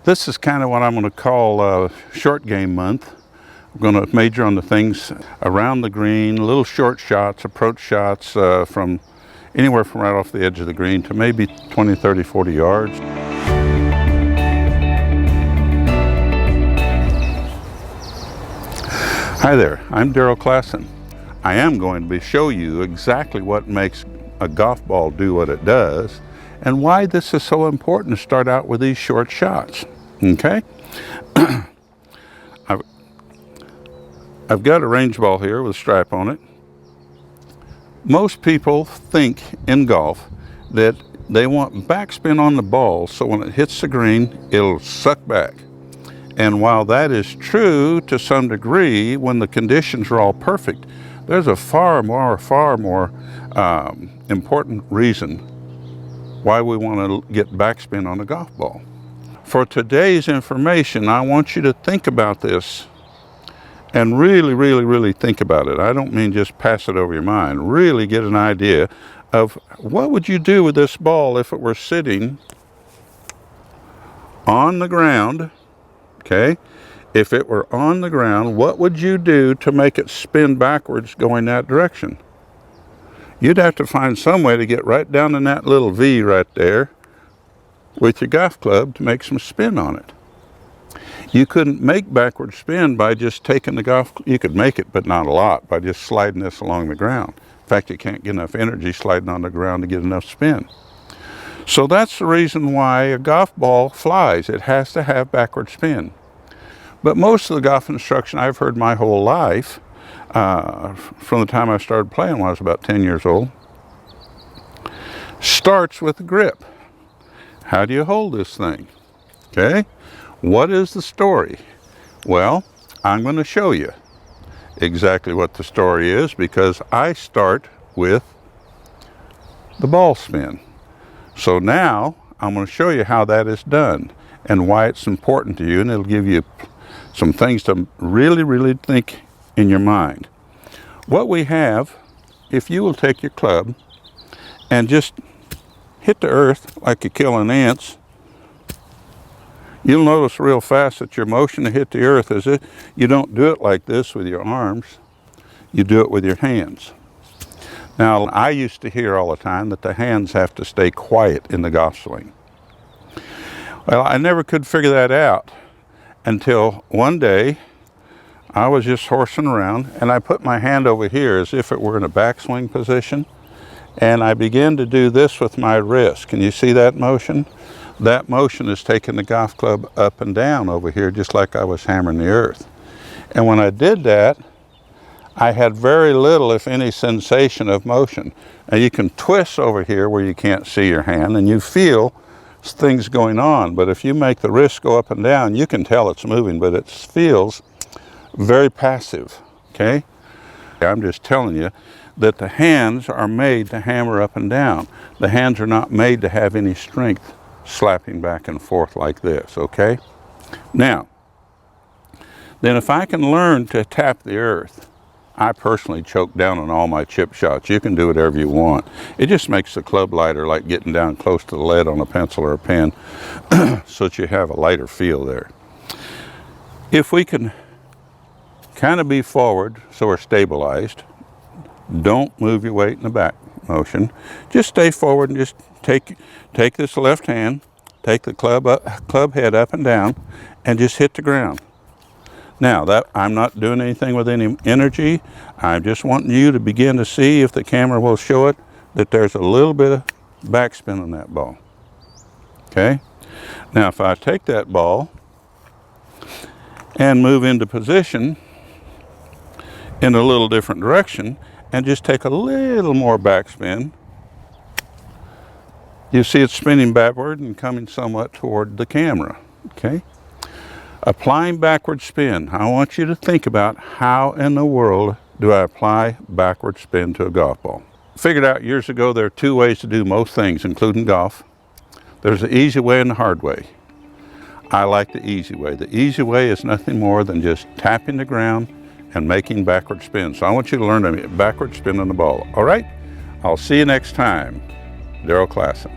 This is kind of what I'm going to call short game month. I'm going to major on the things around the green, little short shots, approach shots from anywhere from right off the edge of the green to maybe 20, 30, 40 yards. Hi there, I'm Darrell Klassen. I am going to show you exactly what makes a golf ball do what it does and why this is so important to start out with these short shots. Okay? I've got a range ball here with a stripe on it. Most people think in golf that they want backspin on the ball so when it hits the green, it'll suck back. And while that is true to some degree, when the conditions are all perfect, there's a far more important reason why we want to get backspin on a golf ball. For today's information, I want you to think about this and really think about it. I don't mean just pass it over your mind. Really get an idea of what would you do with this ball if it were sitting on the ground, okay? If it were on the ground, what would you do to make it spin backwards going that direction? You'd have to find some way to get right down in that little V right there with your golf club to make some spin on it. You couldn't make backward spin by just taking the golf, you could make it, but not a lot, by just sliding this along the ground. In fact, you can't get enough energy sliding on the ground to get enough spin. So that's the reason why a golf ball flies. It has to have backward spin. But most of the golf instruction I've heard my whole life, from the time I started playing when I was about 10 years old, starts with the grip. How do you hold this thing? Okay? What is the story? Well, I'm going to show you exactly what the story is because I start with the ball spin. So now I'm going to show you how that is done and why it's important to you, and it'll give you some things to really think in your mind. What we have, if you will take your club and just hit the earth like you're killing ants, you'll notice real fast that your motion to hit the earth is you don't do it like this with your arms, you do it with your hands. Now, I used to hear all the time that the hands have to stay quiet in the golf swing. Well, I never could figure that out until one day I was just horsing around and I put my hand over here as if it were in a backswing position, and I began to do this with my wrist. Can you see that motion? That motion is taking the golf club up and down over here just like I was hammering the earth. And when I did that, I had very little, if any, sensation of motion. Now you can twist over here where you can't see your hand and you feel things going on, but if you make the wrist go up and down, you can tell it's moving, but it feels very passive, okay? I'm just telling you that the hands are made to hammer up and down. The hands are not made to have any strength slapping back and forth like this, okay? Now, then if I can learn to tap the earth, I personally choke down on all my chip shots. You can do whatever you want. It just makes the club lighter, like getting down close to the lead on a pencil or a pen, so that you have a lighter feel there. If we can kind of be forward so we're stabilized, don't move your weight in the back motion. Just stay forward and just take this left hand, take the club head up and down, and just hit the ground. Now, that I'm not doing anything with any energy. I'm just wanting you to begin to see, if the camera will show it, that there's a little bit of backspin on that ball. Okay? Now, if I take that ball and move into position in a little different direction and just take a little more backspin, you see it's spinning backward and coming somewhat toward the camera. Okay? Applying backward spin. I want you to think about how in the world do I apply backward spin to a golf ball. Figured out years ago there are two ways to do most things, including golf. There's the easy way and the hard way. I like the easy way. The easy way is nothing more than just tapping the ground and making backward spin. So I want you to learn to backward spin on the ball. All right? I'll see you next time. Darrell Klassen.